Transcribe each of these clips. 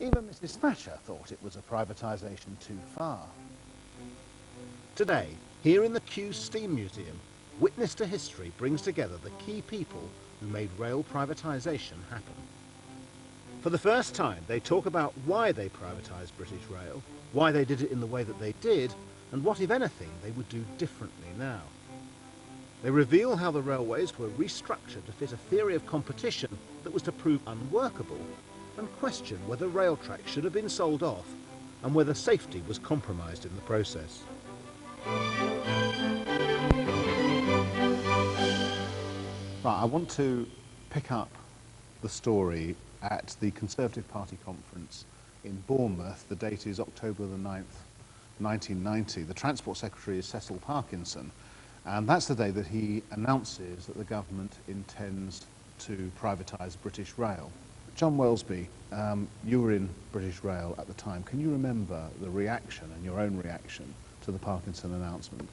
Even Mrs. Thatcher thought it was a privatisation too far. Today, here in the Kew Steam Museum, Witness to History brings together the key people who made rail privatisation happen. For the first time, they talk about why they privatised British Rail, why they did it in the way that they did, and what, if anything, they would do differently now. They reveal how the railways were restructured to fit a theory of competition that was to prove unworkable, and question whether rail tracks should have been sold off and whether safety was compromised in the process. Right, I want to pick up the story at the Conservative Party conference in Bournemouth. The date is October the 9th, 1990. The Transport Secretary is Cecil Parkinson, and that's the day that he announces that the government intends to privatise British Rail. John Wellesby, you were in British Rail at the time. Can you remember the reaction and your own reaction to the Parkinson announcement?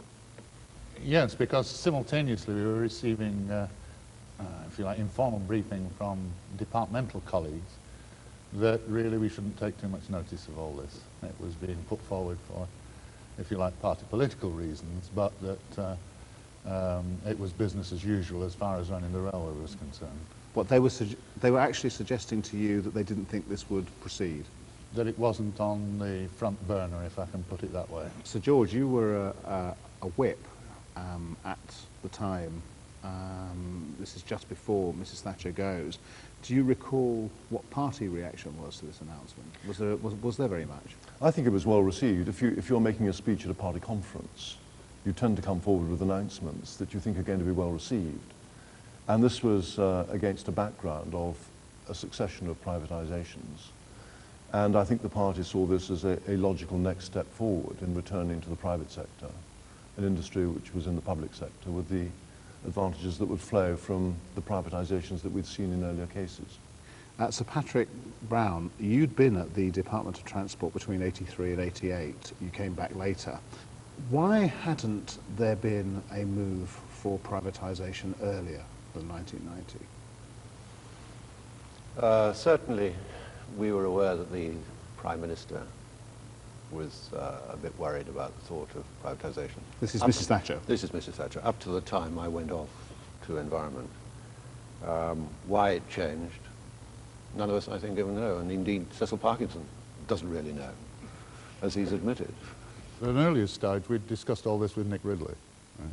Yes, because simultaneously we were receiving, if you like, informal briefing from departmental colleagues that really we shouldn't take too much notice of all this. It was being put forward for, if you like, party political reasons, but that it was business as usual as far as running the railway was concerned. What they were actually suggesting to you that they didn't think this would proceed? That it wasn't on the front burner, if I can put it that way. Sir George, you were a whip at the time. This is just before Mrs. Thatcher goes. Do you recall what party reaction was to this announcement? Was there very much? I think it was well received. If you're making a speech at a party conference, you tend to come forward with announcements that you think are going to be well received. And this was against a background of a succession of privatisations. And I think the party saw this as a logical next step forward in returning to the private sector, an industry which was in the public sector, with the advantages that would flow from the privatisations that we'd seen in earlier cases. Sir Patrick Brown, you'd been at the Department of Transport between 83 and 88. You came back later. Why hadn't there been a move for privatisation earlier than 1990? Certainly, we were aware that the Prime Minister was a bit worried about the thought of privatisation. This is Mrs. Thatcher? This is Mrs. Thatcher. Up to the time I went off to Environment. Why it changed, none of us, I think, ever know. And indeed, Cecil Parkinson doesn't really know, as he's admitted. At an earlier stage, we'd discussed all this with Nick Ridley. Right?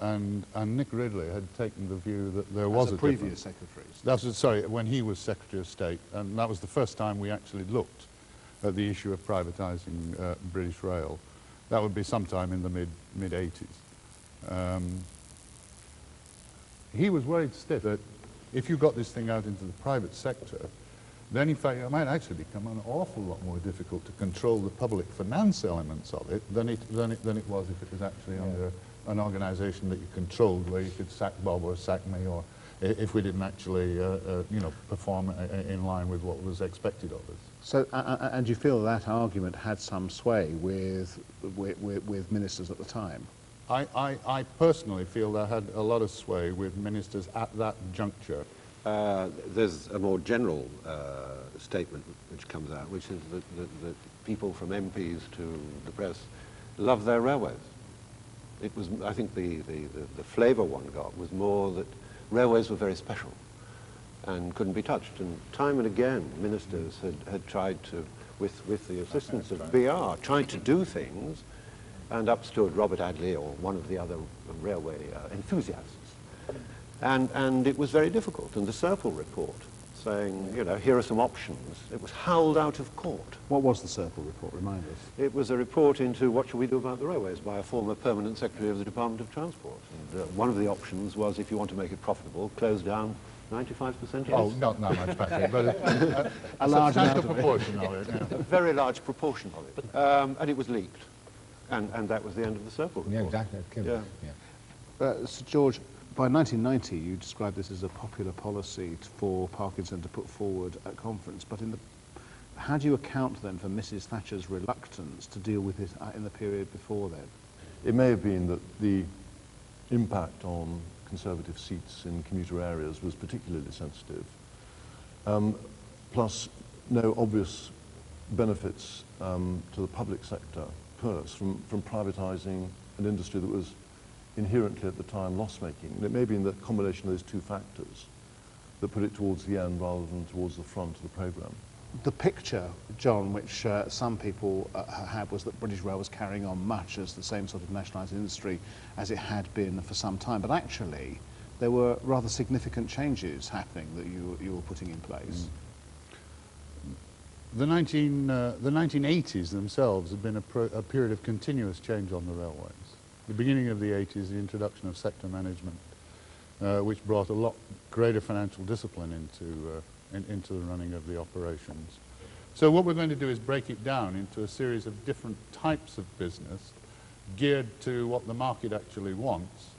And Nick Ridley had taken the view that there was a previous secretary. That was, sorry, when he was Secretary of State, and that was the first time we actually looked at the issue of privatising British Rail. That would be sometime in the mid-80s. He was worried stiff that if you got this thing out into the private sector, then in fact it might actually become an awful lot more difficult to control the public finance elements of it than it was if it was actually under an organisation that you controlled, where you could sack Bob or sack me, or if we didn't actually perform in line with what was expected of us. So, and you feel that argument had some sway with ministers at the time? I personally feel that had a lot of sway with ministers at that juncture. There's a more general statement which comes out, which is that people from MPs to the press love their railways. It was, I think the flavour one got was more that railways were very special and couldn't be touched. And time and again, ministers had tried to, with the assistance of BR, tried to do things, and up stood Robert Adley or one of the other railway enthusiasts. And it was very difficult. And the Serpell report saying, you know, here are some options, it was howled out of court. What was the Serpell report? Remind us. It was a report into what should we do about the railways by a former permanent secretary of the Department of Transport. And one of the options was, if you want to make it profitable, close down 95%. Oh, not that much, Patrick, but a large proportion of it. Yeah. A very large proportion of it. And it was leaked. And that was the end of the Serpell report. Yeah, exactly. Sir George, by 1990, you described this as a popular policy for Parkinson to put forward at conference, but how do you account then for Mrs. Thatcher's reluctance to deal with it in the period before then? It may have been that the impact on Conservative seats in commuter areas was particularly sensitive. Plus, no obvious benefits to the public sector purse from privatising an industry that was inherently at the time loss-making. And it may be in the combination of those two factors that put it towards the end rather than towards the front of the programme. The picture, John, which some people had was that British Rail was carrying on much as the same sort of nationalised industry as it had been for some time. But actually, there were rather significant changes happening that you were putting in place. The 1980s themselves have been a period of continuous change on the railways. The beginning of the 80s, the introduction of sector management, which brought a lot greater financial discipline into the running of the operations. So what we're going to do is break it down into a series of different types of business geared to what the market actually wants.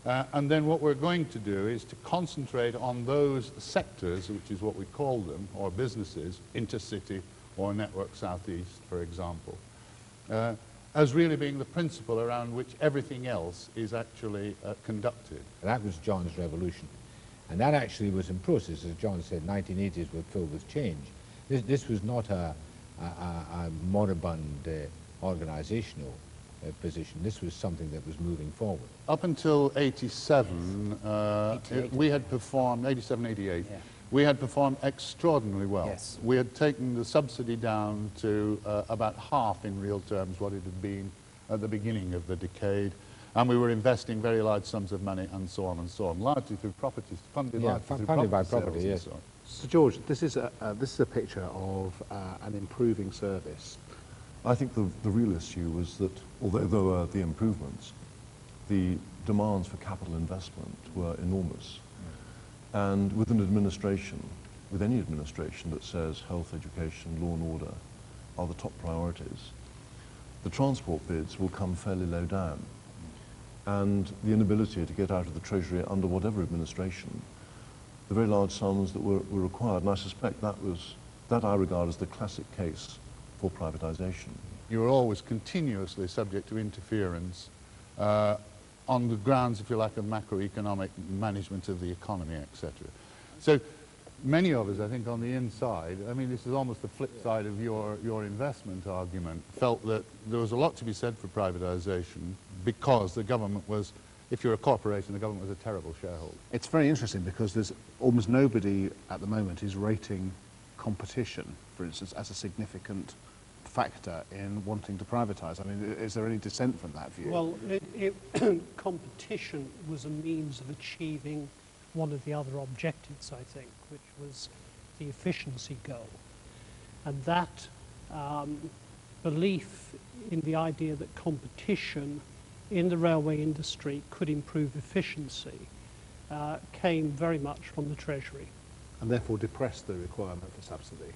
And then what we're going to do is to concentrate on those sectors, which is what we call them, or businesses, Intercity or Network Southeast, for example, as really being the principle around which everything else is actually conducted. That was John's revolution. And that actually was in process, as John said. 1980s were filled with change. This was not a moribund organisational position. This was something that was moving forward. Up until 87, we had performed, 87, 88, Yeah. we had performed extraordinarily well. Yes. We had taken the subsidy down to about half in real terms what it had been at the beginning of the decade. And we were investing very large sums of money and so on, largely through properties, funded by property, yes. So on. So George, this is a picture of an improving service. I think the real issue was that although there were the improvements, the demands for capital investment were enormous. And with an administration, with any administration that says health, education, law and order are the top priorities, the transport bids will come fairly low down. And the inability to get out of the Treasury under whatever administration, the very large sums that were required. And I suspect that I regard as the classic case for privatisation. You were always continuously subject to interference on the grounds, if you like, of macroeconomic management of the economy, etc. So many of us, I think, on the inside, I mean, this is almost the flip side of your investment argument, felt that there was a lot to be said for privatisation because the government was, if you're a corporation, the government was a terrible shareholder. It's very interesting because there's almost nobody at the moment is rating competition, for instance, as a significant factor in wanting to privatise. I mean, is there any dissent from that view? Well, competition was a means of achieving one of the other objectives, I think, which was the efficiency goal. And that belief in the idea that competition in the railway industry could improve efficiency came very much from the Treasury. And therefore depressed the requirement for subsidy.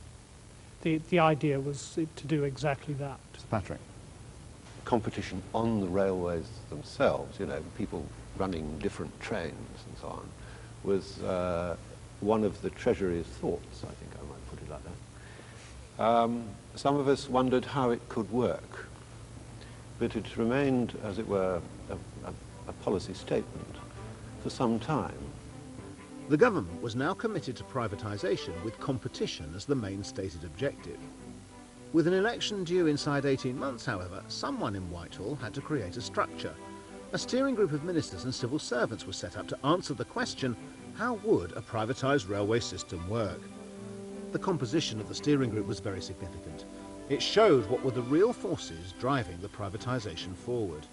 The idea was to do exactly that. Mr. Patrick. Competition on the railways themselves, you know, people running different trains and so on, was one of the Treasury's thoughts, I think I might put it like that. Some of us wondered how it could work, but it remained, as it were, a policy statement for some time. The government was now committed to privatisation with competition as the main stated objective. With an election due inside 18 months, however, someone in Whitehall had to create a structure. A steering group of ministers and civil servants was set up to answer the question, how would a privatised railway system work? The composition of the steering group was very significant. It showed what were the real forces driving the privatisation forward.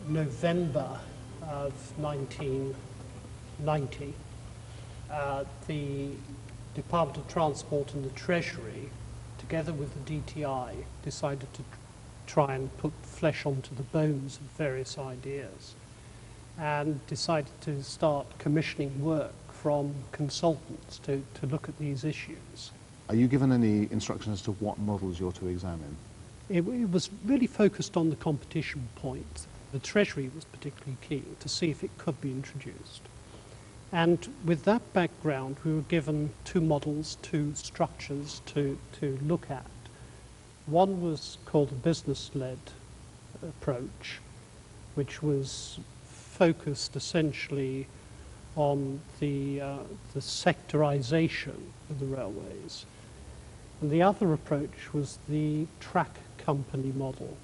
November of 1990, the Department of Transport and the Treasury, together with the DTI, decided to try and put flesh onto the bones of various ideas and decided to start commissioning work from consultants to look at these issues. Are you given any instructions as to what models you're to examine? It was really focused on the competition point. The Treasury was particularly keen to see if it could be introduced. And with that background, we were given two models, two structures to look at. One was called a business-led approach, which was focused essentially on the sectorization of the railways. And the other approach was the track company model,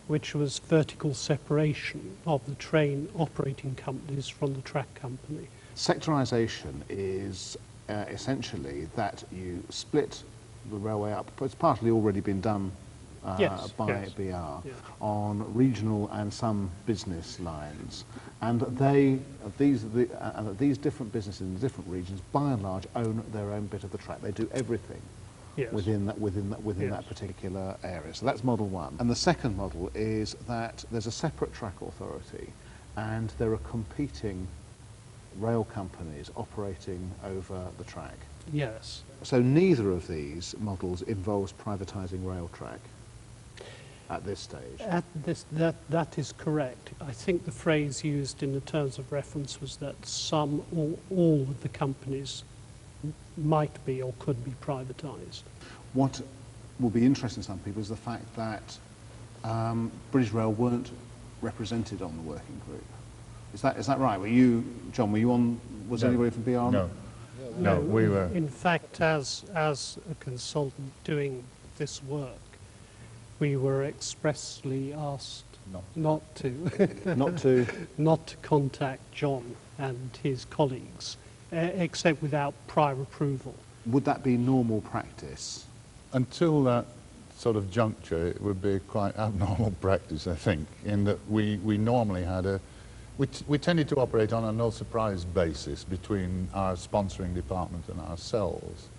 which was vertical separation of the train operating companies from the track company. Sectorisation is essentially that you split the railway up. It's partly already been done Yes, by yes. BR Yeah. on regional and some business lines, and these different businesses in the different regions, by and large, own their own bit of the track. They do everything. Yes. Within Yes. that particular area. So that's model one. And the second model is that there's a separate track authority and there are competing rail companies operating over the track. Yes. So neither of these models involves privatising rail track at this stage. That is correct. I think the phrase used in the terms of reference was that some or all of the companies might be or could be privatised. What will be interesting to some people is the fact that British Rail weren't represented on the working group. Is that right? Were you, John, were you on, was No. anybody from BR on? No. No, we were. In fact, as a consultant doing this work, we were expressly asked not to Not to contact John and his colleagues, except without prior approval. Would that be normal practice? Until that sort of juncture, it would be quite abnormal practice, I think, in that we normally had we tended to operate on a no-surprise basis between our sponsoring department and ourselves.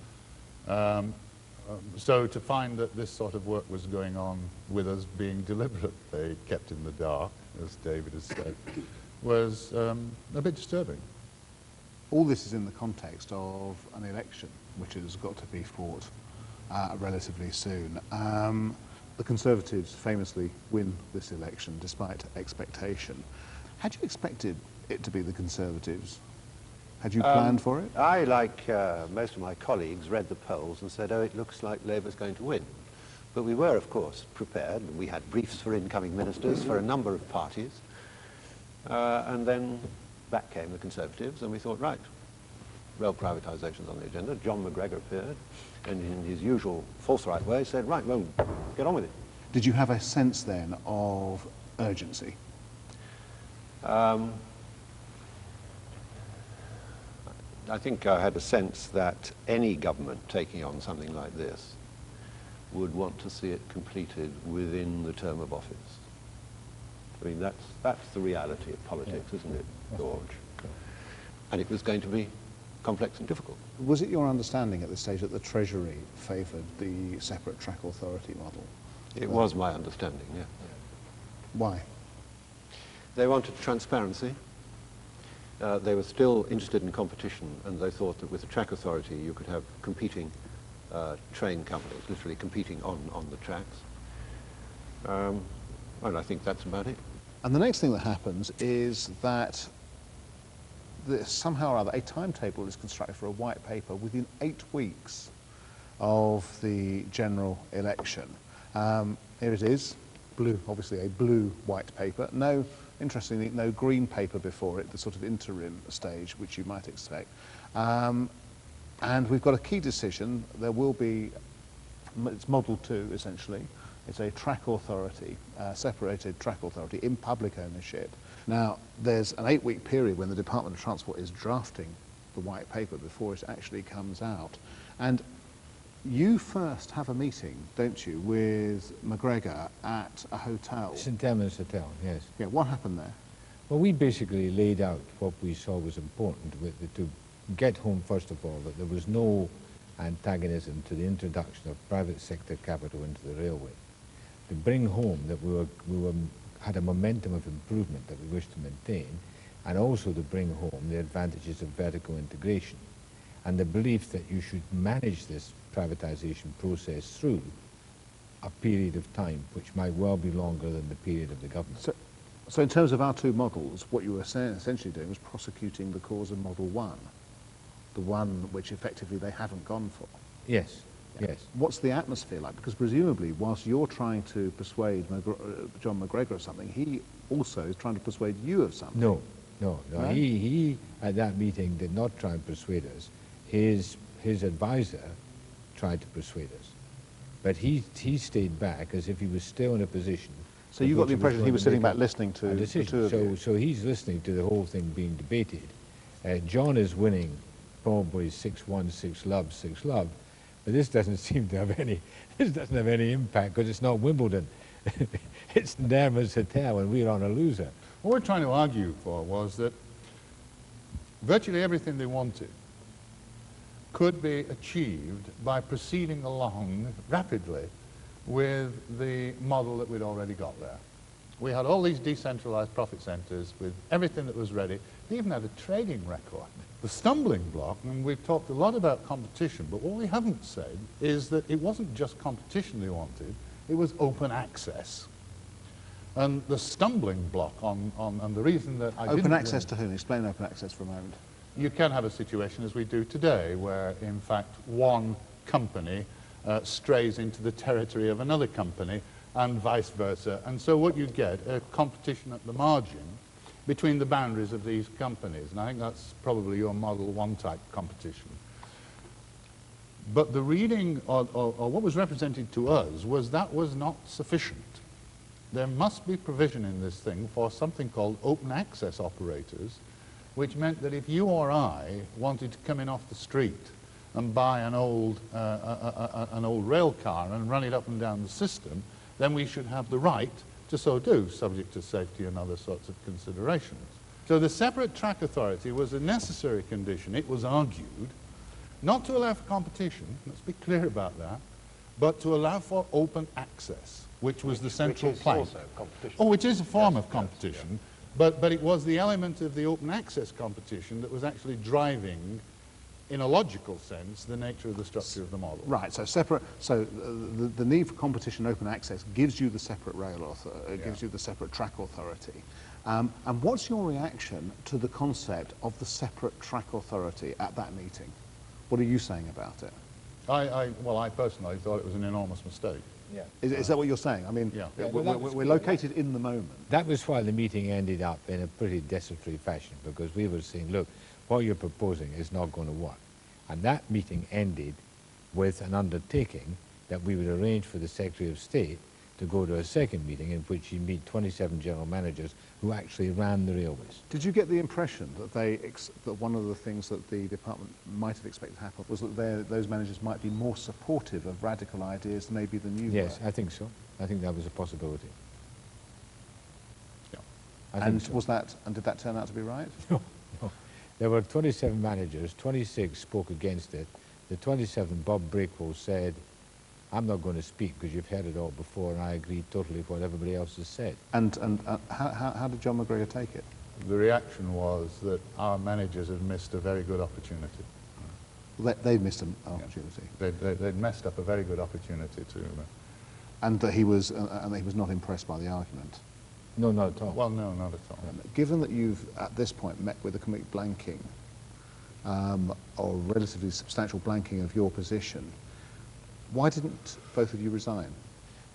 So to find that this sort of work was going on with us being deliberately kept in the dark, as David has said, was a bit disturbing. All this is in the context of an election, which has got to be fought relatively soon. The Conservatives famously win this election despite expectation. Had you expected it to be the Conservatives? Had you planned for it? I, like most of my colleagues, read the polls and said, oh, it looks like Labour's going to win. But we were, of course, prepared. We had briefs for incoming ministers for a number of parties. And then back came the Conservatives, and we thought, right, rail privatisation's on the agenda. John McGregor appeared, and in his usual forthright way said, right, well, get on with it. Did you have a sense then of urgency? I think I had a sense that any government taking on something like this would want to see it completed within the term of office. I mean, that's the reality of politics, isn't it, George? And it was going to be complex and difficult. Was it your understanding at this stage that the Treasury favoured the separate track authority model? It was my understanding, yeah. Why? They wanted transparency. They were still interested in competition, and they thought that with the track authority you could have competing train companies, literally competing on the tracks. And I think that's about it. And the next thing that happens is that somehow or other a timetable is constructed for a white paper within 8 weeks of the general election. Here it is, blue, obviously a blue white paper. Interestingly, no green paper before it, the sort of interim stage, which you might expect. And we've got a key decision. There will be, it's Model 2, essentially. It's a track authority, separated track authority in public ownership. Now, there's an 8-week period when the Department of Transport is drafting the white paper before it actually comes out. And you first have a meeting, don't you, with McGregor at a hotel? St Edmunds Hotel, yes. Yeah, what happened there? Well, we basically laid out what we saw was important to get home, first of all, that there was no antagonism to the introduction of private sector capital into the railway. To bring home that we had a momentum of improvement that we wished to maintain, and also to bring home the advantages of vertical integration and the belief that you should manage this privatization process through a period of time which might well be longer than the period of the government. So in terms of our two models, what you were essentially doing was prosecuting the cause of Model 1, the one which effectively they haven't gone for. Yes, yes. What's the atmosphere like? Because presumably, whilst you're trying to persuade John McGregor of something, he also is trying to persuade you of something. No, No, no, No? he at that meeting did not try and persuade us. His advisor tried to persuade us. But he stayed back as if he was still in a position. So you got the impression he was sitting back listening to a the decision. two of you? So he's listening to the whole thing being debated. John is winning probably 6-1, 6-love, 6-love. But this doesn't seem to have any, this doesn't have any impact because it's not Wimbledon. It's Nerma's Hotel and we're on a loser. What we're trying to argue for was that virtually everything they wanted could be achieved by proceeding along rapidly with the model that we'd already got there. We had all these decentralized profit centers with everything that was ready. They even had a trading record. The stumbling block, and we've talked a lot about competition, but what we haven't said is that it wasn't just competition they wanted, it was open access. And the stumbling block and the reason that I Open access to whom? Explain open access for a moment. You can have a situation as we do today where in fact one company strays into the territory of another company and vice versa. And so what you get, a competition at the margin between the boundaries of these companies. And I think that's probably your Model 1 type competition. But the reading, or what was represented to us, was that was not sufficient. There must be provision in this thing for something called open access operators, which meant that if you or I wanted to come in off the street and buy an old rail car and run it up and down the system, then we should have the right to so do, subject to safety and other sorts of considerations. So the separate track authority was a necessary condition, it was argued, not to allow for competition, let's be clear about that, but to allow for open access, which was the central plank. Also competition. Oh, which is a form of competition, but it was the element of the open access competition that was actually driving, in a logical sense, the nature of the structure of the model. Right, so separate. So the need for competition, open access, gives you the separate rail gives you the separate track authority. And what's your reaction to the concept of the separate track authority at that meeting? What are you saying about it? Well, I personally thought it was an enormous mistake. Yeah. Is that what you're saying? I mean, Yeah. we're located in the moment. That was why the meeting ended up in a pretty desultory fashion, because we were saying, look, what you're proposing is not going to work. And that meeting ended with an undertaking that we would arrange for the Secretary of State to go to a second meeting in which he'd meet 27 general managers who actually ran the railways. Did you get the impression that that one of the things that the department might have expected to happen was that those managers might be more supportive of radical ideas maybe than you Yes, were? I think so. I think that was a possibility. Yeah. I think And so. did that turn out to be right? No. There were 27 managers, 26 spoke against it. The 27, Bob Breakwell said, I'm not going to speak because you've heard it all before, and I agree totally with what everybody else has said. And how did John McGregor take it? The reaction was that our managers had missed a very good opportunity. They missed an opportunity. They'd messed up a very good opportunity to... And that he was not impressed by the argument. No, not at all. well, no, not at all. Given that you've, at this point, met with a complete blanking, or relatively substantial blanking of your position, why didn't both of you resign?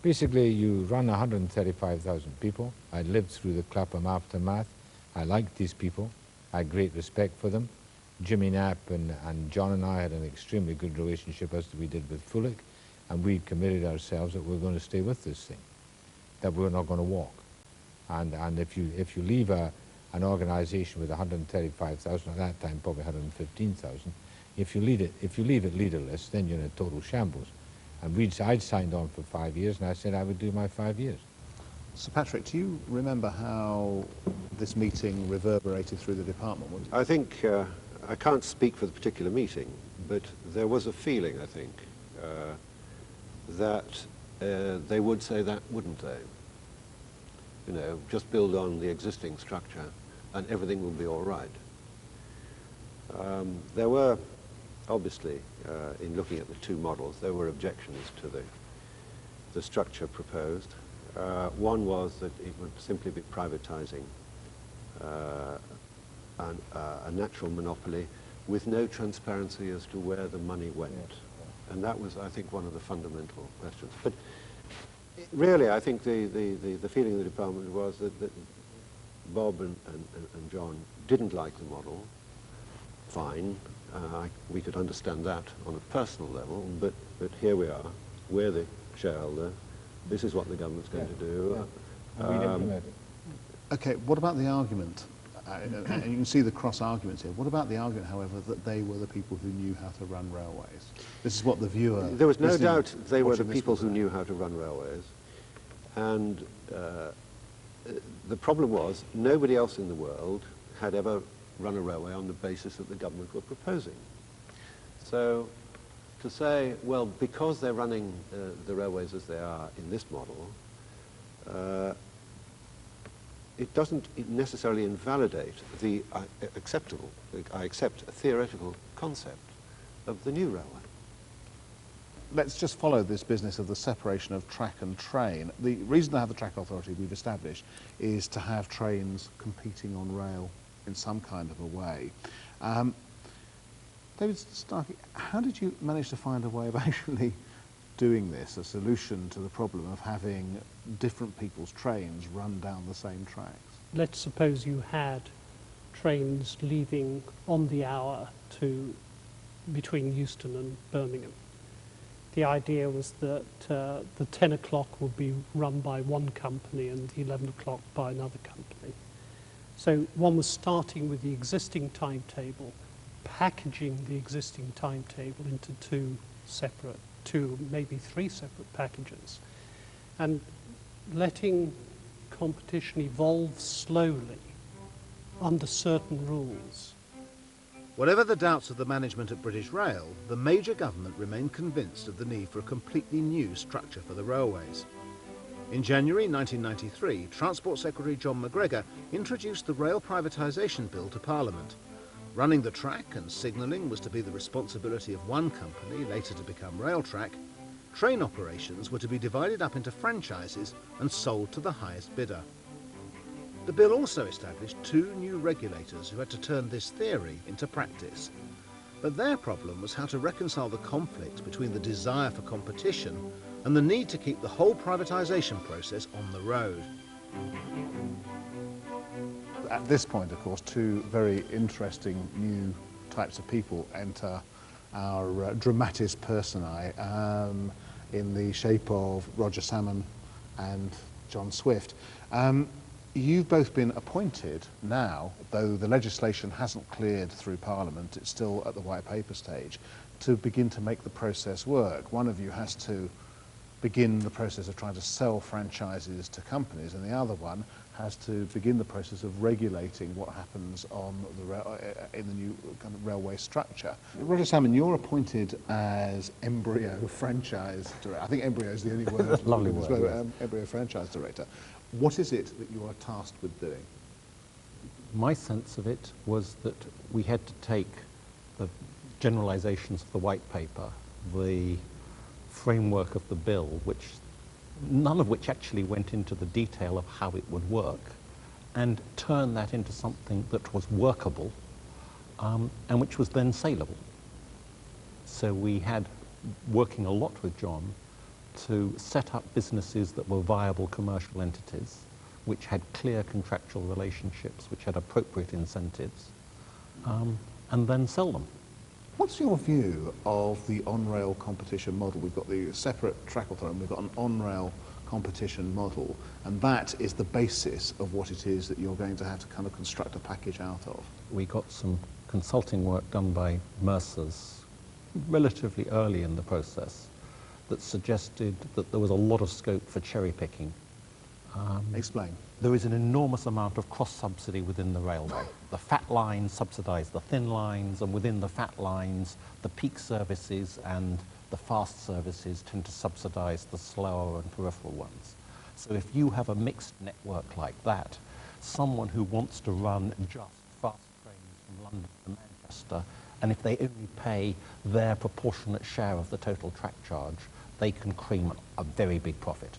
Basically, you run 135,000 people. I lived through the Clapham aftermath. I liked these people. I had great respect for them. Jimmy Knapp and John and I had an extremely good relationship, as we did with Fullick, and we committed ourselves that we're going to stay with this thing, that we're not going to walk. And if you leave an organisation with 135,000, at that time probably 115,000, if you leave it leaderless, then you're in a total shambles. And I'd signed on for 5 years, and I said I would do my 5 years. Sir Patrick, do you remember how this meeting reverberated through the department? I think, I can't speak for the particular meeting, but there was a feeling, I think, that they would say that, wouldn't they? You know, just build on the existing structure and everything will be all right. There were, obviously, in looking at the two models, there were objections to the structure proposed. One was that it would simply be privatizing a natural monopoly with no transparency as to where the money went. Yes. And that was, I think, one of the fundamental questions. But really, I think the feeling of the department was that Bob and John didn't like the model, fine. We could understand that on a personal level, but here we are. We're the shareholder. This is what the government's going to do. And we'd implement it. Okay, what about the argument? And you can see the cross arguments here. What about the argument, however, that they were the people who knew how to run railways? This is what the viewer... There was no listening- doubt they were the watching this people will who say. knew how to run railways. And the problem was nobody else in the world had ever run a railway on the basis that the government were proposing. So to say, well, because they're running the railways as they are in this model, it doesn't necessarily invalidate the I accept a theoretical concept of the new railway. Let's just follow this business of the separation of track and train. The reason to have the track authority we've established is to have trains competing on rail in some kind of a way. David Starkey, how did you manage to find a way of actually doing this, a solution to the problem of having different people's trains run down the same tracks? Let's suppose you had trains leaving on the hour between Euston and Birmingham. The idea was that the 10 o'clock would be run by one company and the 11 o'clock by another company. So one was starting with the existing timetable, packaging the existing timetable into two, maybe three separate packages, and letting competition evolve slowly under certain rules. Whatever the doubts of the management at British Rail, the major government remained convinced of the need for a completely new structure for the railways. In January 1993, Transport Secretary John McGregor introduced the Rail Privatisation Bill to Parliament. Running the track and signalling was to be the responsibility of one company, later to become Railtrack. Train operations were to be divided up into franchises and sold to the highest bidder. The bill also established two new regulators who had to turn this theory into practice. But their problem was how to reconcile the conflict between the desire for competition and the need to keep the whole privatisation process on the road. At this point, of course, two very interesting new types of people enter our dramatis personae in the shape of Roger Salmon and John Swift. You've both been appointed now, though the legislation hasn't cleared through Parliament, it's still at the white paper stage, to begin to make the process work. One of you has to begin the process of trying to sell franchises to companies, and the other one has to begin the process of regulating what happens on in the new kind of railway structure. Roger Salmon, you're appointed as embryo franchise director. I think embryo is the only word. Lovely word. Well, embryo franchise director. What is it that you are tasked with doing? My sense of it was that we had to take the generalizations of the white paper, the framework of the bill, none of which actually went into the detail of how it would work, and turn that into something that was workable and which was then saleable. So we had, working a lot with John, to set up businesses that were viable commercial entities, which had clear contractual relationships, which had appropriate incentives, and then sell them. What's your view of the on-rail competition model? We've got the separate track authority, we've got an on-rail competition model, and that is the basis of what it is that you're going to have to kind of construct a package out of. We got some consulting work done by Mercer's relatively early in the process that suggested that there was a lot of scope for cherry picking. Explain. There is an enormous amount of cross-subsidy within the railway. The fat lines subsidise the thin lines, and within the fat lines, the peak services and the fast services tend to subsidise the slower and peripheral ones. So if you have a mixed network like that, someone who wants to run just fast trains from London to Manchester, and if they only pay their proportionate share of the total track charge, they can cream a very big profit.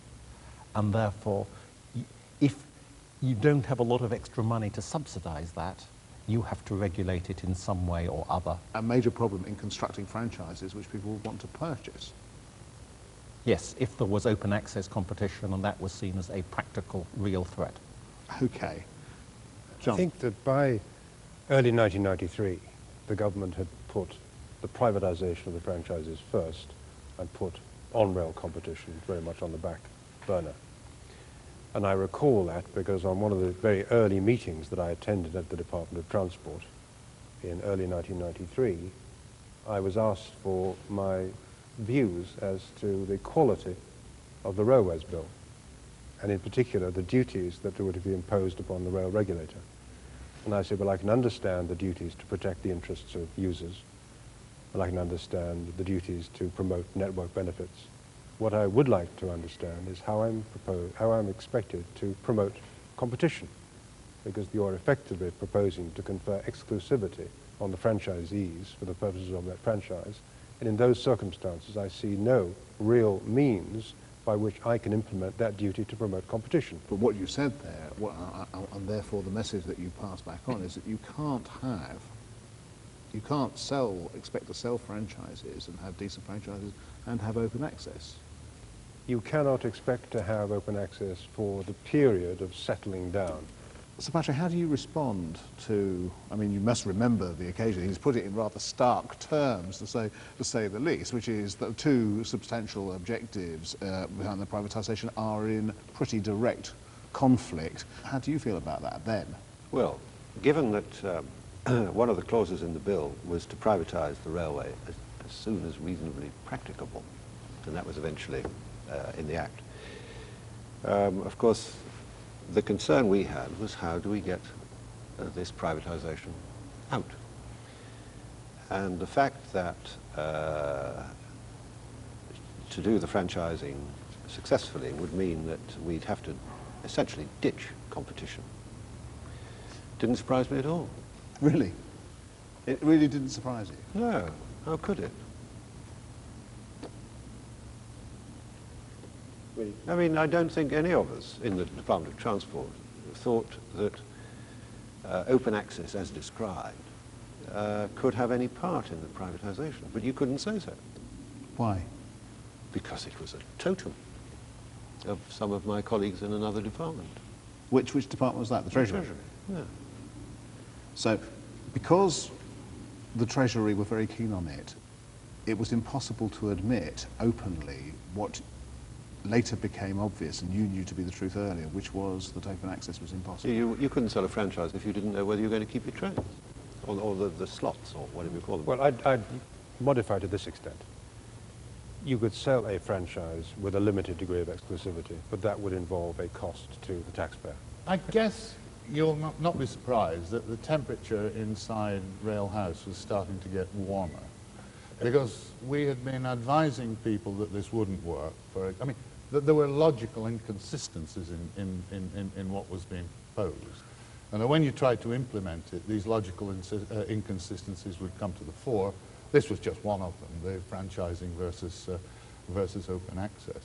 And therefore, if you don't have a lot of extra money to subsidise that, you have to regulate it in some way or other. A major problem in constructing franchises which people want to purchase. Yes, if there was open access competition and that was seen as a practical, real threat. Okay. John. I think that by early 1993, the government had put the privatization of the franchises first and put on-rail competition very much on the back burner. And I recall that because on one of the very early meetings that I attended at the Department of Transport in early 1993, I was asked for my views as to the quality of the Railways Bill, and in particular the duties that were to be imposed upon the rail regulator. And I said, well, I can understand the duties to protect the interests of users, and I can understand the duties to promote network benefits. What I would like to understand is how I'm expected to promote competition, because you're effectively proposing to confer exclusivity on the franchisees for the purposes of that franchise. And in those circumstances, I see no real means by which I can implement that duty to promote competition. But what you said there, and therefore the message that you pass back on, is that you can't expect to sell franchises and have decent franchises and have open access. You cannot expect to have open access for the period of settling down. Sir Patrick, how do you respond to, I mean, you must remember the occasion, he's put it in rather stark terms, to say the least, which is that two substantial objectives behind the privatisation are in pretty direct conflict. How do you feel about that then? Well, given that one of the clauses in the bill was to privatise the railway as soon as reasonably practicable, and that was eventually in the Act. Of course, the concern we had was how do we get this privatisation out? And the fact that to do the franchising successfully would mean that we'd have to essentially ditch competition didn't surprise me at all. Really? It really didn't surprise you? No, how could it? I mean, I don't think any of us in the Department of Transport thought that open access, as described, could have any part in the privatisation. But you couldn't say so. Why? Because it was a totem of some of my colleagues in another department. Which department was that? The Treasury? The Treasury, yeah. So, because the Treasury were very keen on it, it was impossible to admit openly what later became obvious and you knew to be the truth earlier, which was that open access was impossible. You couldn't sell a franchise if you didn't know whether you were going to keep your trains, or the slots, or whatever you call them. Well, I'd modify to this extent. You could sell a franchise with a limited degree of exclusivity, but that would involve a cost to the taxpayer. I guess you'll not be surprised that the temperature inside Rail House was starting to get warmer, because we had been advising people that this wouldn't work. I mean, that there were logical inconsistencies in what was being proposed, and that when you tried to implement it, these logical inconsistencies would come to the fore. This was just one of them, the franchising versus open access.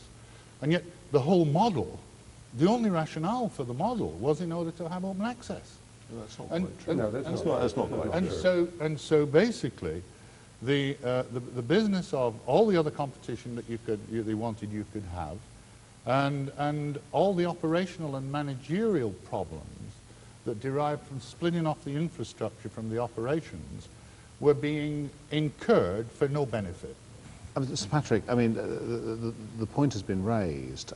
And yet the whole model, the only rationale for the model was in order to have open access. No, that's not And- quite true. and- No, that's not quite true. And so basically, the business of all the other competition that they wanted you could have, and all the operational and managerial problems that derived from splitting off the infrastructure from the operations were being incurred for no benefit. Sir Patrick, I mean, the point has been raised,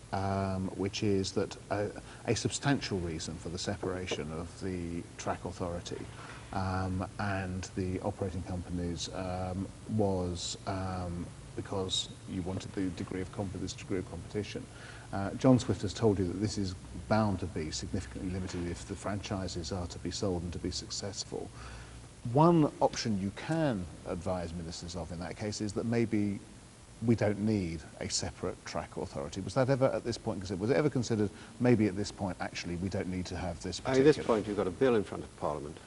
which is that a substantial reason for the separation of the track authority and the operating companies was because you wanted this degree of competition. John Swift has told you that this is bound to be significantly limited if the franchises are to be sold and to be successful. One option you can advise ministers of in that case is that maybe we don't need a separate track authority. Was that ever at this point considered? Was it ever considered maybe at this point actually we don't need to have this particular... At this point you've got a bill in front of Parliament.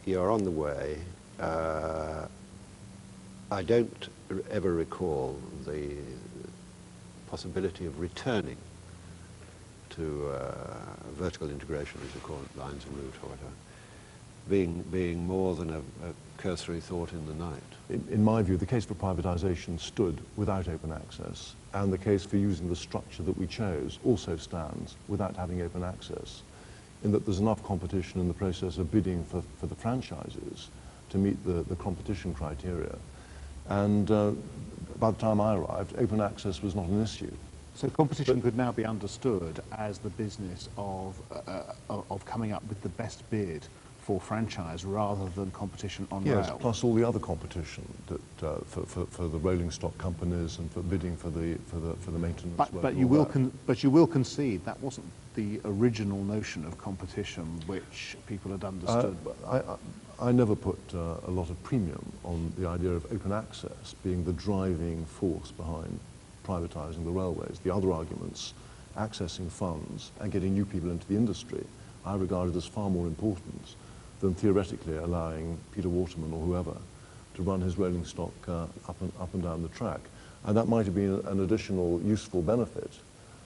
You're on the way. I don't ever recall the possibility of returning to vertical integration, as you call it, lines of route or whatever, being more than a cursory thought in the night. In my view, the case for privatisation stood without open access, and the case for using the structure that we chose also stands without having open access. in that there's enough competition in the process of bidding for the franchises to meet the competition criteria. And by the time I arrived, open access was not an issue. So competition could now be understood as the business of coming up with the best bid for franchise rather than competition on Yes, rail. plus all the other competition that for the rolling stock companies and for bidding for the maintenance work. But and you all will that. you will concede that wasn't the original notion of competition which people had understood. I never put a lot of premium on the idea of open access being the driving force behind privatising the railways. The other arguments, accessing funds and getting new people into the industry, I regarded as far more important than theoretically allowing Peter Waterman or whoever to run his rolling stock up and down the track. And that might have been an additional useful benefit,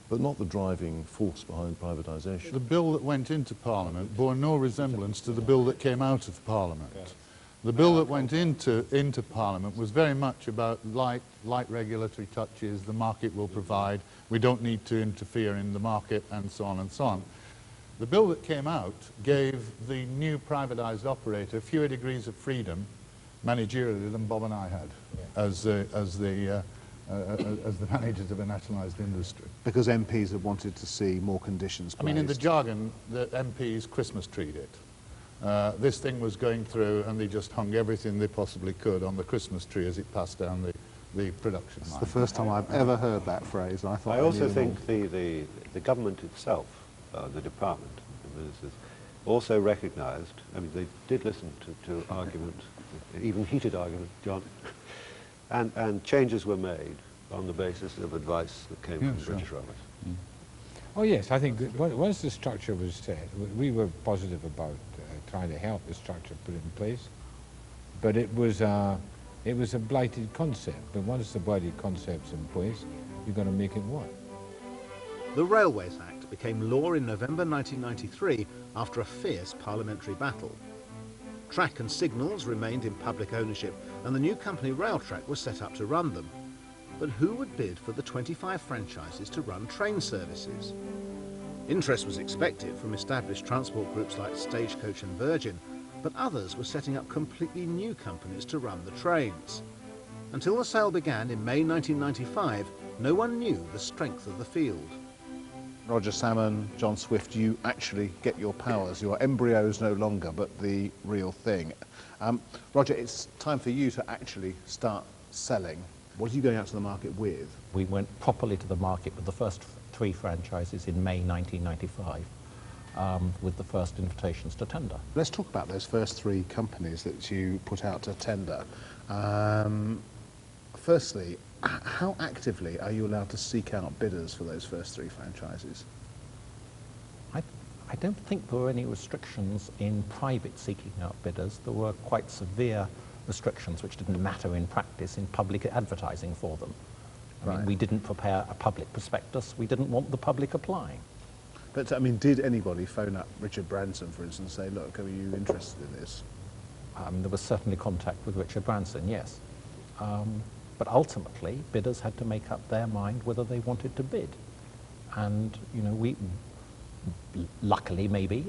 but not the driving force behind privatisation. The bill that went into Parliament bore no resemblance to the bill that came out of Parliament. Yeah. The bill that went into Parliament was very much about light regulatory touches, the market will provide, we don't need to interfere in the market, and so on and so on. The bill that came out gave the new privatised operator fewer degrees of freedom managerially than Bob and I had as the managers of a nationalised industry. Because MPs had wanted to see more conditions placed. I mean, in the jargon, the MPs Christmas treed it. This thing was going through and they just hung everything they possibly could on the Christmas tree as it passed down the production line. It's the first time I've ever heard that phrase. I also think the government itself, the department of ministers, also recognised, I mean, they did listen to argument, even heated argument, John, and changes were made on the basis of advice that came from British Railways. Mm. Oh yes, I think that once the structure was set, we were positive about trying to help the structure put in place, but it was a blighted concept. But once the blighted concept's in place, you've got to make it work. The Railways Act became law in November 1993 after a fierce parliamentary battle. Track and signals remained in public ownership and the new company Railtrack was set up to run them. But who would bid for the 25 franchises to run train services? Interest was expected from established transport groups like Stagecoach and Virgin, but others were setting up completely new companies to run the trains. Until the sale began in May 1995, no one knew the strength of the field. Roger Salmon, John Swift, you actually get your powers. Your embryo is no longer, but the real thing. Roger, it's time for you to actually start selling. What are you going out to the market with? We went properly to the market with the first 3 franchises in May 1995, with the first invitations to tender. Let's talk about those first 3 companies that you put out to tender. Firstly, how actively are you allowed to seek out bidders for those first 3 franchises? I don't think there were any restrictions in private seeking out bidders. There were quite severe restrictions which didn't matter in practice in public advertising for them. I mean, we didn't prepare a public prospectus. We didn't want the public applying. But, I mean, did anybody phone up Richard Branson, for instance, and say, look, are you interested in this? There was certainly contact with Richard Branson, yes. But ultimately, bidders had to make up their mind whether they wanted to bid. And, you know, luckily maybe,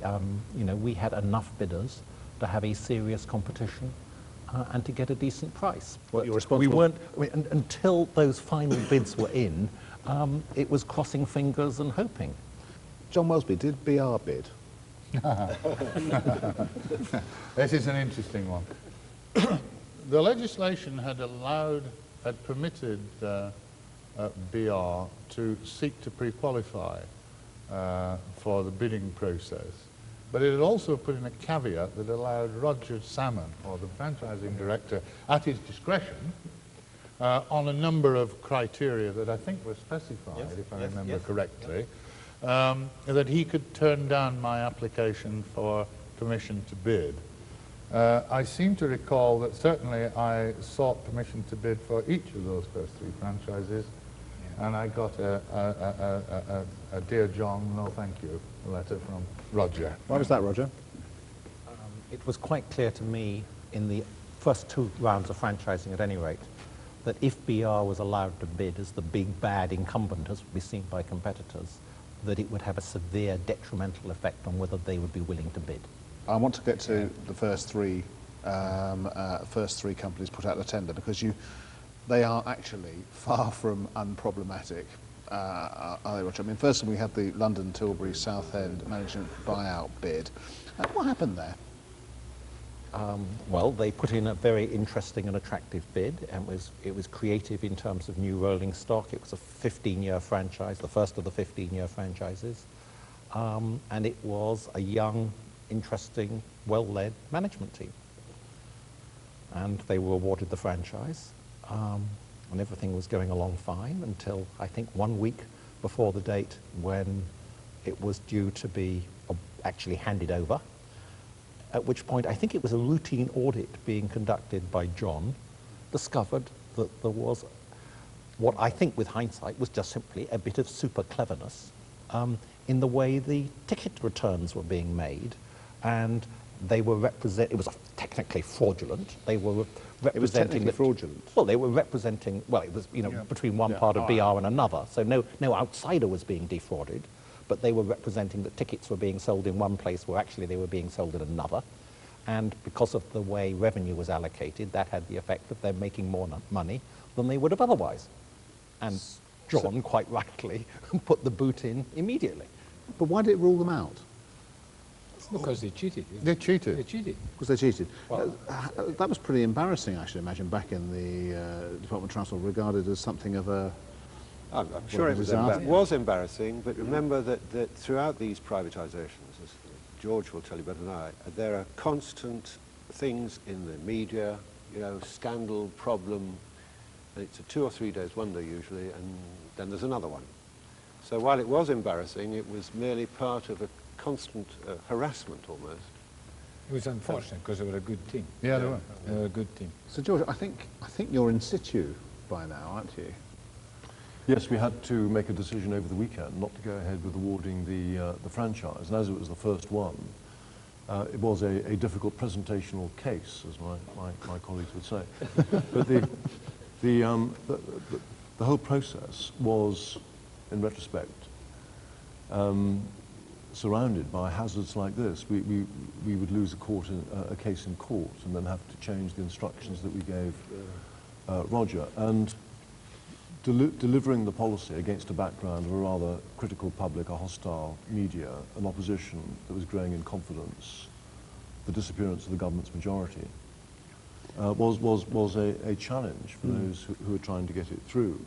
you know, we had enough bidders to have a serious competition and to get a decent price. What But you're responsible? we weren't, until those final bids were in, it was crossing fingers and hoping. John Welsby, did BR bid? This is an interesting one. The legislation had permitted BR to seek to pre-qualify for the bidding process, but it had also put in a caveat that allowed Roger Salmon, or the franchising director, at his discretion, on a number of criteria that I think were specified, if I remember correctly, that he could turn down my application for permission to bid. I seem to recall that certainly I sought permission to bid for each of those first 3 franchises, and I got a Dear John, no thank you letter from Roger. Why was that, Roger? It was quite clear to me in the first 2 rounds of franchising at any rate that if BR was allowed to bid as the big bad incumbent as would be seen by competitors, that it would have a severe detrimental effect on whether they would be willing to bid. I want to get to the first three companies put out a tender, because they are actually far from unproblematic. Are they, Roger? I mean, first we had the London Tilbury Southend management buyout bid. What happened there? Well, they put in a very interesting and attractive bid, and it was creative in terms of new rolling stock. It was a 15-year franchise, the first of the 15-year franchises, and it was a young, interesting, well-led management team. And they were awarded the franchise, and everything was going along fine until, I think, 1 week before the date when it was due to be actually handed over. At which point, I think it was a routine audit being conducted by John, discovered that there was what I think with hindsight was just simply a bit of super cleverness in the way the ticket returns were being made, and they were it was technically fraudulent. They were representing... It was technically fraudulent? Well, they were representing, well, it was, between one part of BR and another, so no outsider was being defrauded, but they were representing that tickets were being sold in one place where actually they were being sold in another. And because of the way revenue was allocated, that had the effect of them making more money than they would have otherwise. And John, quite rightly, put the boot in immediately. But why did it rule them out? Because they cheated. They cheated. They cheated. Because they cheated. Well, that was pretty embarrassing, I should imagine, back in the Department of Transport, regarded as something of a... I'm sure it disaster. was embarrassing, but remember that throughout these privatisations, as George will tell you better than I, there are constant things in the media, scandal, problem, and it's a 2 or 3 days wonder usually, and then there's another one. So while it was embarrassing, it was merely part of a constant harassment almost. it was unfortunate because they were a good team. Yeah, they were. They were a good team. So, George, I think you're in situ by now, aren't you? Yes, we had to make a decision over the weekend not to go ahead with awarding the franchise, and as it was the first one, it was a difficult presentational case, as my colleagues would say. But the whole process was, in retrospect, surrounded by hazards like this. We would lose a case in court and then have to change the instructions that we gave Roger. And delivering the policy against a background of a rather critical public, a hostile media, an opposition that was growing in confidence, the disappearance of the government's majority, was a challenge for those who were trying to get it through.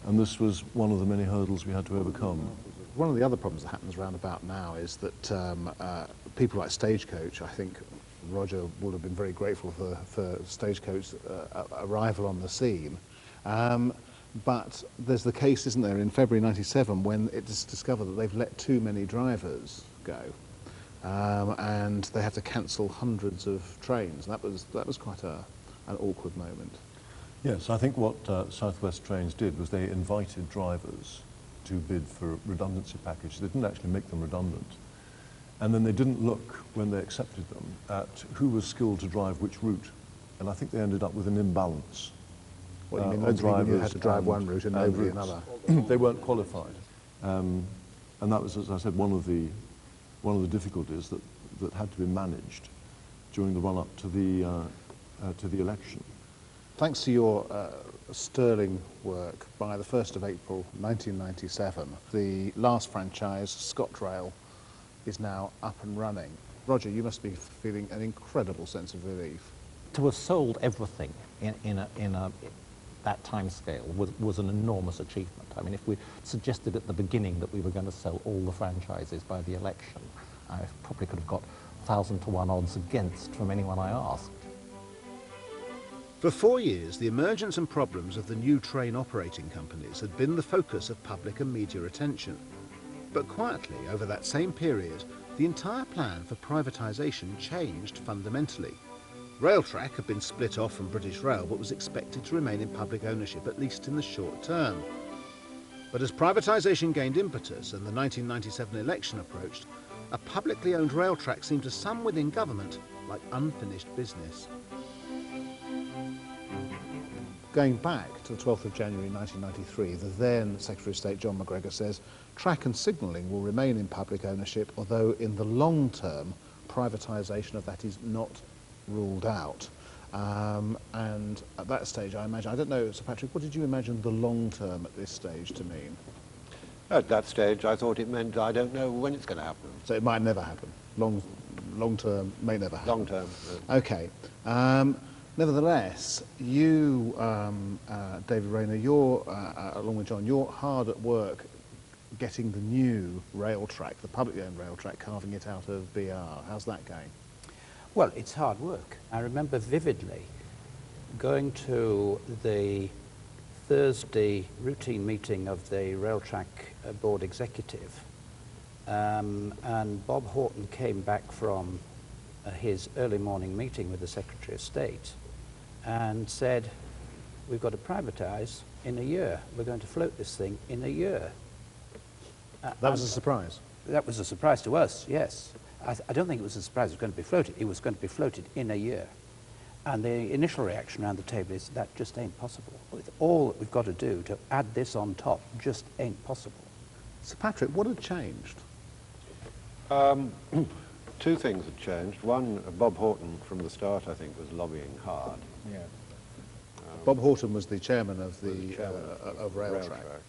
And this was one of the many hurdles we had to overcome. One of the other problems that happens round about now is that people like Stagecoach, I think Roger would have been very grateful for Stagecoach's arrival on the scene. But there's the case, isn't there, in February '97 when it's discovered that they've let too many drivers go, and they had to cancel hundreds of trains. That was quite an awkward moment. Yes, I think what South West Trains did was they invited drivers to bid for a redundancy package. They didn't actually make them redundant. And then they didn't look, when they accepted them, at who was skilled to drive which route. And I think they ended up with an imbalance. What you mean, loads of people who had to drive one route and nobody another? They weren't qualified. And that was, as I said, one of the difficulties that had to be managed during the run-up to the election. Thanks to your sterling work, by the 1st of April 1997, the last franchise, ScotRail, is now up and running. Roger, you must be feeling an incredible sense of relief. To have sold everything in that time scale was an enormous achievement. I mean, if we suggested at the beginning that we were going to sell all the franchises by the election, I probably could have got 1,000 to 1 odds against from anyone I asked. For 4 years, the emergence and problems of the new train operating companies had been the focus of public and media attention. But quietly, over that same period, the entire plan for privatisation changed fundamentally. Railtrack had been split off from British Rail but was expected to remain in public ownership, at least in the short term. But as privatisation gained impetus and the 1997 election approached, a publicly owned Railtrack seemed to some within government like unfinished business. going back to the 12th of January 1993, the then Secretary of State John McGregor says, track and signalling will remain in public ownership, although in the long term, privatisation of that is not ruled out. And at that stage, I imagine, I don't know, Sir Patrick, what did you imagine the long term at this stage to mean? At that stage, I thought it meant I don't know when it's going to happen. So it might never happen. Long term may never happen. Long term. Okay. Nevertheless, you, David Rayner, you're, along with John, you're hard at work getting the new rail track, the publicly owned rail track, carving it out of BR. How's that going? Well, it's hard work. I remember vividly going to the Thursday routine meeting of the Railtrack Board Executive, and Bob Horton came back from his early morning meeting with the Secretary of State and said, we've got to privatise in a year. We're going to float this thing in a year. That was a surprise. That was a surprise to us, yes. I don't think it was a surprise it was going to be floated. It was going to be floated in a year. And the initial reaction around the table is, that just ain't possible. With all that we've got to do to add this on top, just ain't possible. Sir Patrick, what had changed? Two things had changed. One, Bob Horton from the start, I think, was lobbying hard. Yeah. Bob Horton was the chairman of the of Railtrack. Railtrack.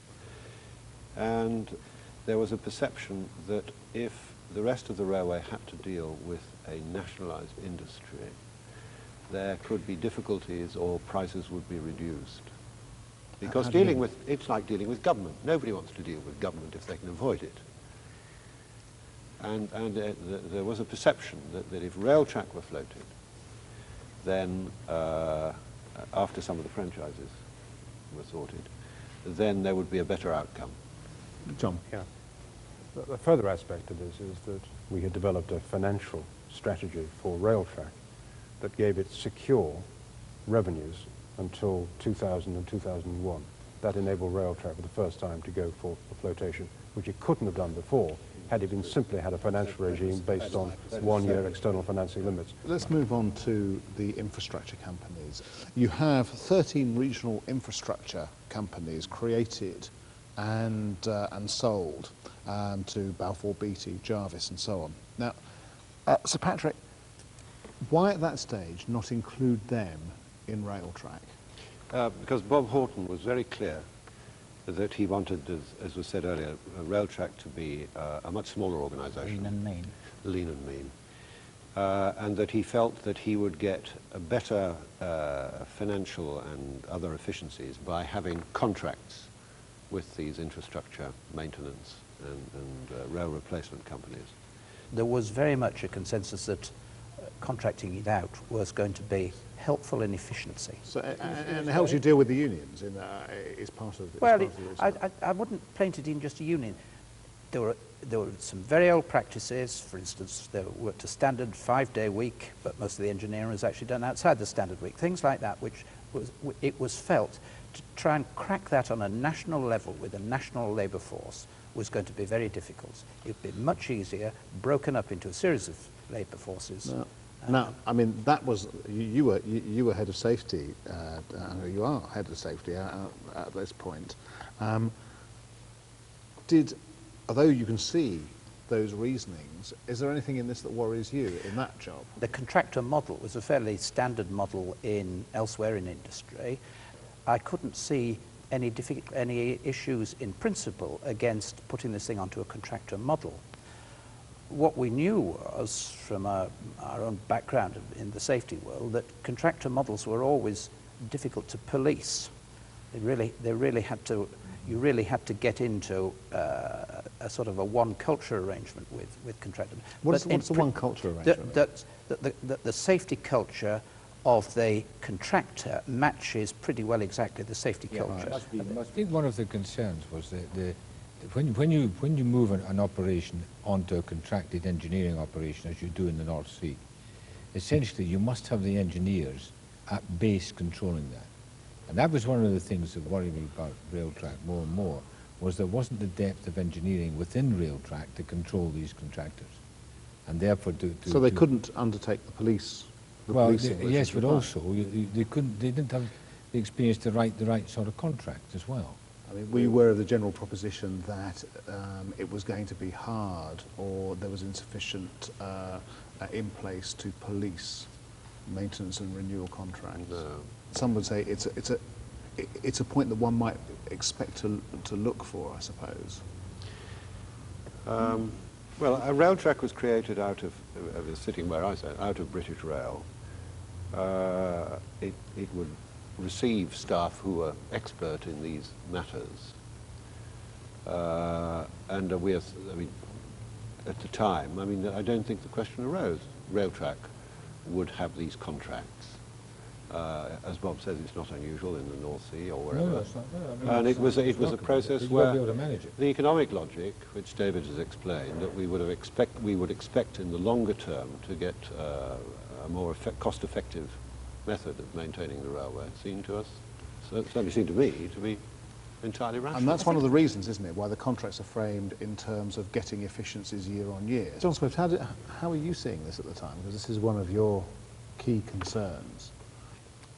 And there was a perception that if the rest of the railway had to deal with a nationalised industry, there could be difficulties or prices would be reduced. Because it's like dealing with government. Nobody wants to deal with government if they can avoid it. And there was a perception that if Railtrack were floated, then after some of the franchises were sorted, then there would be a better outcome. John? Yeah. The further aspect of this is that we had developed a financial strategy for Railtrack that gave it secure revenues until 2000 and 2001. That enabled Railtrack for the first time to go for a flotation, which it couldn't have done before had it been simply had a financial regime based on one-year external financing limits. Let's move on to the infrastructure companies. You have 13 regional infrastructure companies created and sold to Balfour Beatty, Jarvis and so on. Now, Sir Patrick, why at that stage not include them in Railtrack? Because Bob Horton was very clear that he wanted, as was said earlier, Railtrack to be a much smaller organisation. Lean and mean. Lean and mean. And that he felt that he would get a better financial and other efficiencies by having contracts with these infrastructure maintenance and rail replacement companies. There was very much a consensus that contracting it out was going to be helpful in efficiency. So, and it helps you deal with the unions. Is part of. Well, I wouldn't paint it in just a union. There were some very old practices. For instance, there worked a standard 5-day week, but most of the engineering was actually done outside the standard week. Things like that, which was felt to try and crack that on a national level with a national labour force was going to be very difficult. It would be much easier broken up into a series of labour forces. Now, I mean, that was you were head of safety. You are head of safety at this point. Although you can see those reasonings, is there anything in this that worries you in that job? The contractor model was a fairly standard model elsewhere in industry. I couldn't see any issues in principle against putting this thing onto a contractor model. What we knew was, from our own background in the safety world, that contractor models were always difficult to police. You really had to get into a sort of a one culture arrangement with contractors. What's the one culture arrangement? The safety culture of the contractor matches pretty well exactly the safety culture. I think one of the concerns was that when you move an operation onto a contracted engineering operation, as you do in the North Sea, essentially you must have the engineers at base controlling that. And that was one of the things that worried me about Railtrack more and more, was there wasn't the depth of engineering within Railtrack to control these contractors. And therefore so they couldn't undertake the police. Well, yes, but also they didn't have the experience to write the right sort of contract as well. I mean, were you aware of the general proposition that it was going to be hard, or there was insufficient in place to police maintenance and renewal contracts? No. Some would say it's a point that one might expect to look for, I suppose. Well, a rail track was created out of sitting where I sat, out of British Rail. It would receive staff who were expert in these matters. And I mean, at the time, I mean, I don't think the question arose. Railtrack would have these contracts. As Bob says, it's not unusual in the North Sea or wherever. No, it's not. No, I mean, And it was a process where be able to manage it. the economic logic, which David has explained, that we would expect in the longer term to get a more cost-effective method of maintaining the railway, seemed to us, certainly seemed to me, to be entirely rational. And that's one of the reasons, isn't it, why the contracts are framed in terms of getting efficiencies year on year. John Swift, how are you seeing this at the time? Because this is one of your key concerns.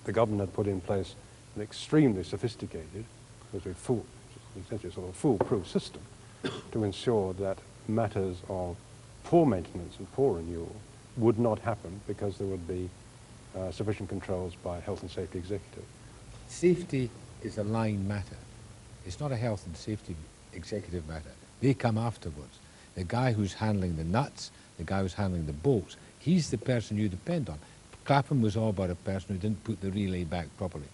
The government had put in place an extremely sophisticated, essentially sort of foolproof system to ensure that matters of poor maintenance and poor renewal would not happen because there would be sufficient controls by health and safety executive. Safety is a line matter. It's not a health and safety executive matter. They come afterwards. The guy who's handling the nuts, the guy who's handling the bolts, he's the person you depend on. Clapham was all about a person who didn't put the relay back properly.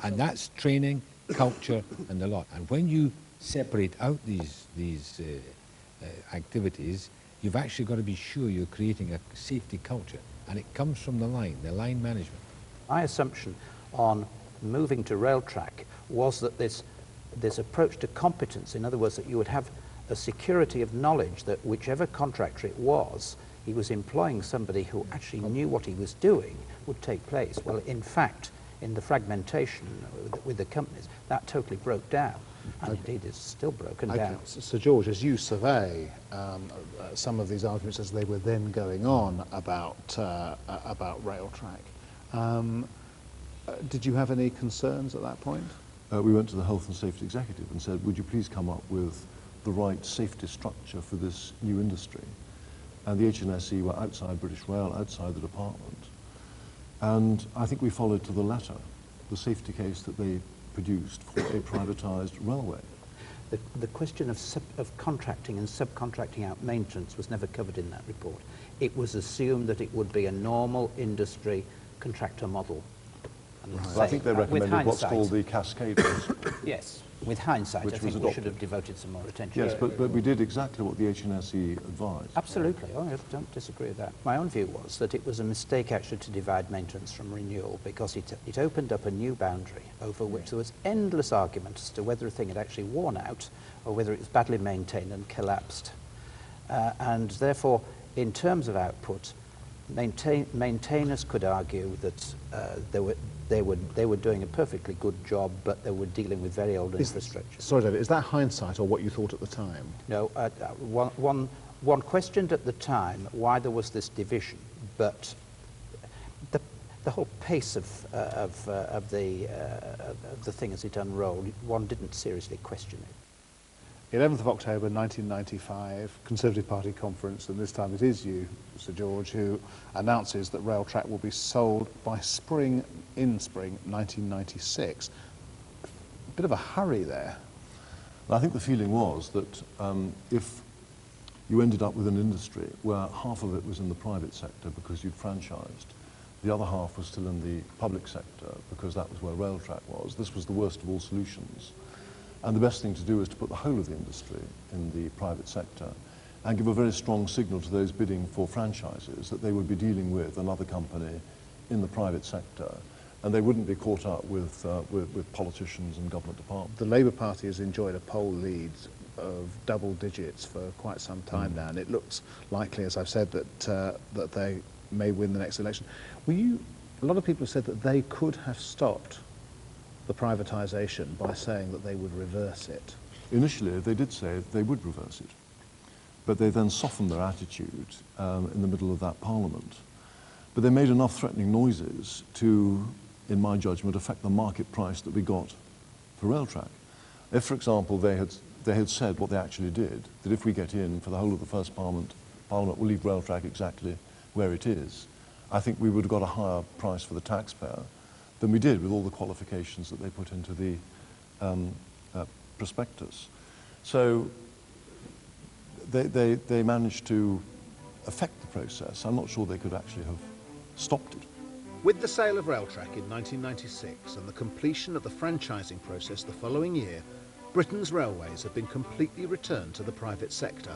And that's training, culture, and the lot. And when you separate out these activities, you've actually got to be sure you're creating a safety culture. And it comes from the line management. My assumption on moving to rail track was that this approach to competence, in other words, that you would have a security of knowledge that whichever contractor it was, he was employing somebody who actually knew what he was doing, would take place. Well, in fact, in the fragmentation with the companies, that totally broke down. And indeed is still broken down. So George, as you survey some of these arguments as they were then going on about rail track, did you have any concerns at that point? We went to the Health and Safety Executive and said, would you please come up with the right safety structure for this new industry? And the HNSE were outside British Rail, outside the department. And I think we followed to the letter the safety case that they produced for a privatised railway. The question of contracting and subcontracting out maintenance was never covered in that report. It was assumed that it would be a normal industry contractor model. Well, I think they recommended what's called the cascade principle. Yes, with hindsight, I think we should have devoted some more attention. Yes, but we did exactly what the HNSE advised. Absolutely, I don't disagree with that. My own view was that it was a mistake actually to divide maintenance from renewal because it opened up a new boundary over which there was endless argument as to whether a thing had actually worn out or whether it was badly maintained and collapsed. And therefore, in terms of output, maintainers could argue that they were doing a perfectly good job, but they were dealing with very old infrastructure. Sorry, David, is that hindsight or what you thought at the time? No, one questioned at the time why there was this division, but the whole pace of the thing as it unrolled, one didn't seriously question it. 11th of October 1995, Conservative Party conference, and this time it is you, Sir George, who announces that Railtrack will be sold by spring 1996. A bit of a hurry there. I think the feeling was that if you ended up with an industry where half of it was in the private sector because you'd franchised, the other half was still in the public sector because that was where Railtrack was, this was the worst of all solutions. And the best thing to do is to put the whole of the industry in the private sector and give a very strong signal to those bidding for franchises that they would be dealing with another company in the private sector and they wouldn't be caught up with politicians and government departments. The Labour Party has enjoyed a poll lead of double digits for quite some time now, and it looks likely, as I've said, that they may win the next election. A lot of people have said that they could have stopped the privatisation by saying that they would reverse it. Initially, they did say they would reverse it, but they then softened their attitude in the middle of that parliament. But they made enough threatening noises to in my judgment, affect the market price that we got for Railtrack. If, for example, they had said what they actually did, that if we get in for the whole of the first Parliament will leave Railtrack exactly where it is, I think we would have got a higher price for the taxpayer than we did with all the qualifications that they put into the prospectus. So they managed to affect the process. I'm not sure they could actually have stopped it. With the sale of Railtrack in 1996 and the completion of the franchising process the following year, Britain's railways have been completely returned to the private sector,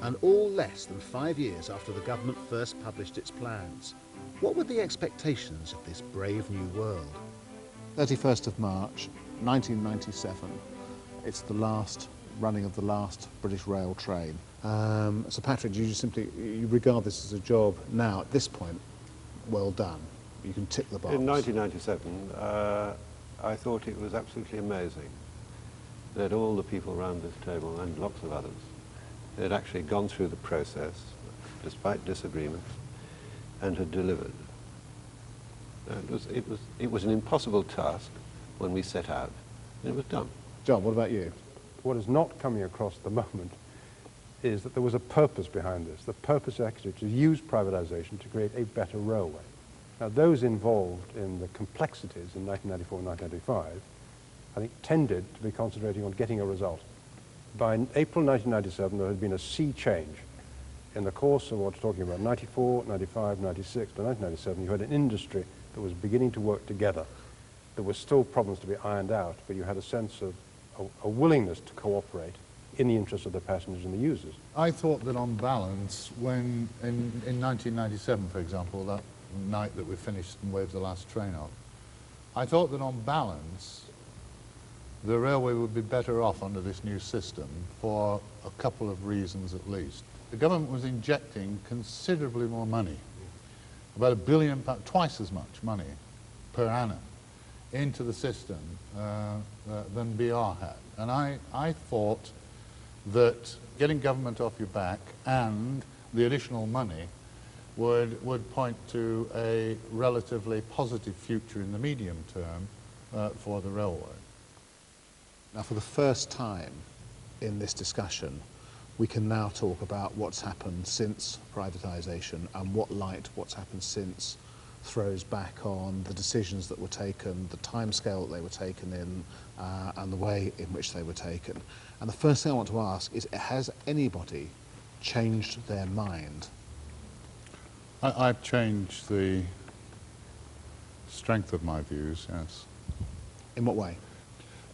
and all less than 5 years after the government first published its plans. What were the expectations of this brave new world? 31st of March 1997. It's the last running of the last British rail train. So Patrick, you regard this as a job now, at this point, well done. You can tick the box. In 1997, I thought it was absolutely amazing that all the people around this table, and lots of others, had actually gone through the process, despite disagreements, and had delivered. It was an impossible task when we set out, and it was done. John, what about you? What is not coming across at the moment is that there was a purpose behind this. The purpose actually to use privatization to create a better railway. Now, those involved in the complexities in 1994 and 1995, I think, tended to be concentrating on getting a result. By April 1997, there had been a sea change. In the course of what we're talking about, 94, 95, 96, by 1997, you had an industry that was beginning to work together. There were still problems to be ironed out, but you had a sense of a willingness to cooperate in the interest of the passengers and the users. I thought that on balance, when in 1997, for example, that night that we finished and waved the last train off, I thought that on balance, the railway would be better off under this new system for a couple of reasons at least. The government was injecting considerably more money, about £1 billion, twice as much money per annum, into the system than BR had. And I thought that getting government off your back and the additional money would point to a relatively positive future in the medium term for the railway. Now, for the first time in this discussion, we can now talk about what's happened since privatisation and what light what's happened since throws back on the decisions that were taken, the timescale that they were taken in, and the way in which they were taken. And the first thing I want to ask is, has anybody changed their mind? I've changed the strength of my views, yes. In what way?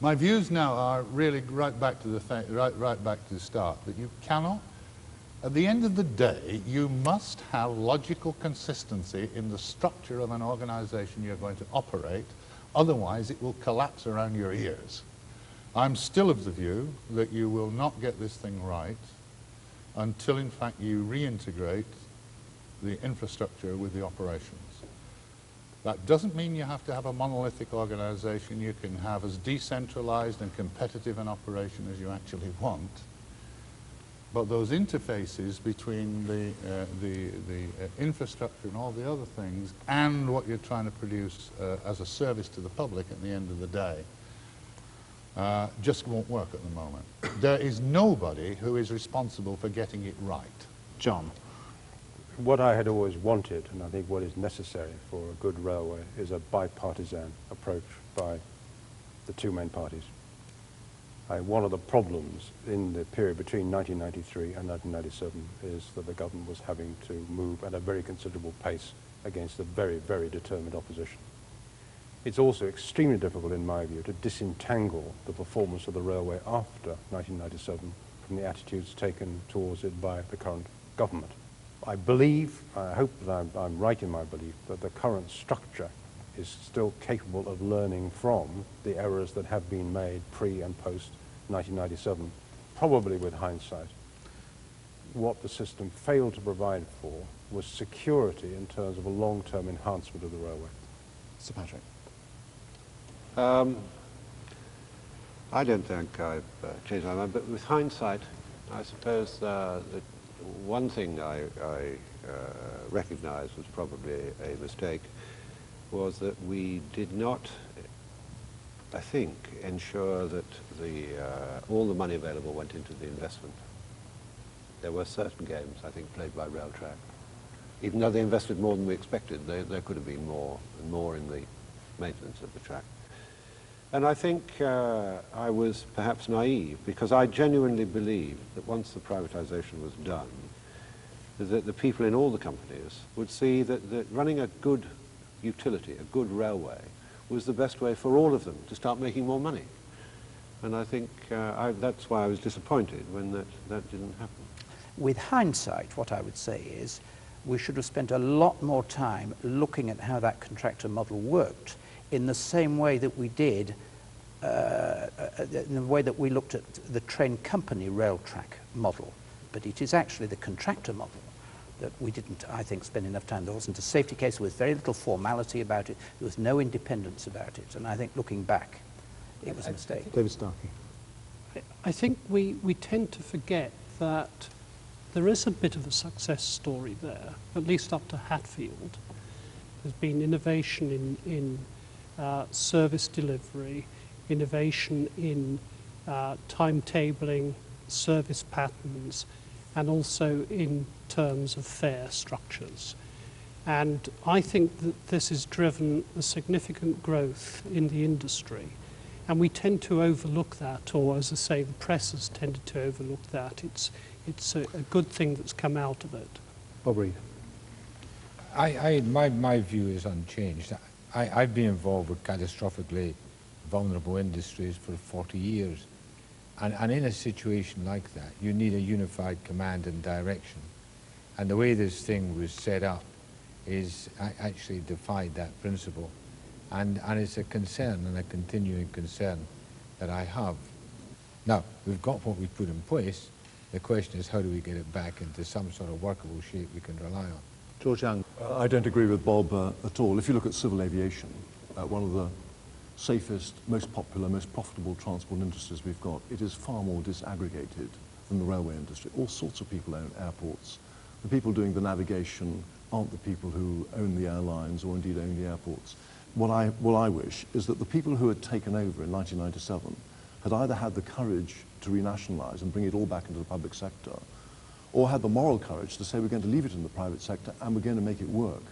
My views now are really right back to the start, that you cannot, at the end of the day, you must have logical consistency in the structure of an organisation you're going to operate, otherwise it will collapse around your ears. I'm still of the view that you will not get this thing right until, in fact, you reintegrate the infrastructure with the operations. That doesn't mean you have to have a monolithic organisation. You can have as decentralised and competitive an operation as you actually want. But those interfaces between the infrastructure and all the other things and what you're trying to produce as a service to the public at the end of the day just won't work at the moment. There is nobody who is responsible for getting it right. John? What I had always wanted, and I think what is necessary for a good railway, is a bipartisan approach by the two main parties. One of the problems in the period between 1993 and 1997 is that the government was having to move at a very considerable pace against a very, very determined opposition. It's also extremely difficult, in my view, to disentangle the performance of the railway after 1997 from the attitudes taken towards it by the current government. I believe, I hope that I'm right in my belief, that the current structure is still capable of learning from the errors that have been made pre and post 1997, probably with hindsight. What the system failed to provide for was security in terms of a long-term enhancement of the railway. Sir Patrick? I don't think I've changed my mind, but with hindsight, I suppose that one thing I recognise was probably a mistake was that we did not, I think, ensure that all the money available went into the investment. There were certain games, I think, played by Railtrack. Even though they invested more than we expected, there could have been more and more in the maintenance of the track. And I think I was perhaps naive, because I genuinely believed that once the privatization was done, that the people in all the companies would see that running a good utility, a good railway, was the best way for all of them to start making more money. And I think that's why I was disappointed when that didn't happen. With hindsight, what I would say is we should have spent a lot more time looking at how that contractor model worked in the same way that we did, in the way that we looked at the train company Railtrack model. But it is actually the contractor model that we didn't, I think, spend enough time. There wasn't a safety case, there was very little formality about it, there was no independence about it, and I think looking back, it was a mistake. David Starkey. I think we tend to forget that there is a bit of a success story there, at least up to Hatfield. There's been innovation in service delivery, innovation in timetabling, service patterns, and also in terms of fare structures. And I think that this has driven a significant growth in the industry. And we tend to overlook that, or as I say, the press has tended to overlook that. It's a good thing that's come out of it. Bob Reid. My view is unchanged. I've been involved with catastrophically vulnerable industries for 40 years. And in a situation like that, you need a unified command and direction. And the way this thing was set up is actually defied that principle. And it's a concern, and a continuing concern, that I have. Now, we've got what we've put in place. The question is, how do we get it back into some sort of workable shape we can rely on? George Young. I don't agree with Bob at all. If you look at civil aviation, one of the safest, most popular, most profitable transport industries we've got, it is far more disaggregated than the railway industry. All sorts of people own airports. The people doing the navigation aren't the people who own the airlines or indeed own the airports. What I wish is that the people who had taken over in 1997 had either had the courage to renationalise and bring it all back into the public sector, or had the moral courage to say we're going to leave it in the private sector and we're going to make it work.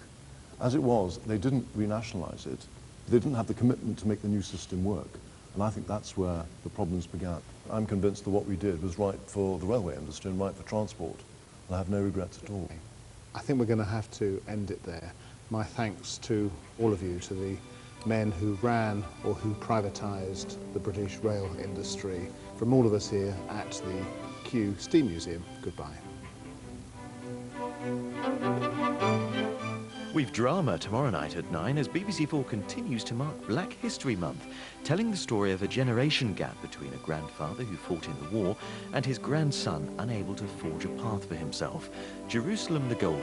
As it was, they didn't renationalise it. They didn't have the commitment to make the new system work. And I think that's where the problems began. I'm convinced that what we did was right for the railway industry and right for transport. And I have no regrets at all. I think we're going to have to end it there. My thanks to all of you, to the men who ran or who privatised the British rail industry. From all of us here at the Kew Steam Museum, goodbye. We've drama tomorrow night at 9 as BBC4 continues to mark Black History Month, telling the story of a generation gap between a grandfather who fought in the war and his grandson unable to forge a path for himself. Jerusalem the Golden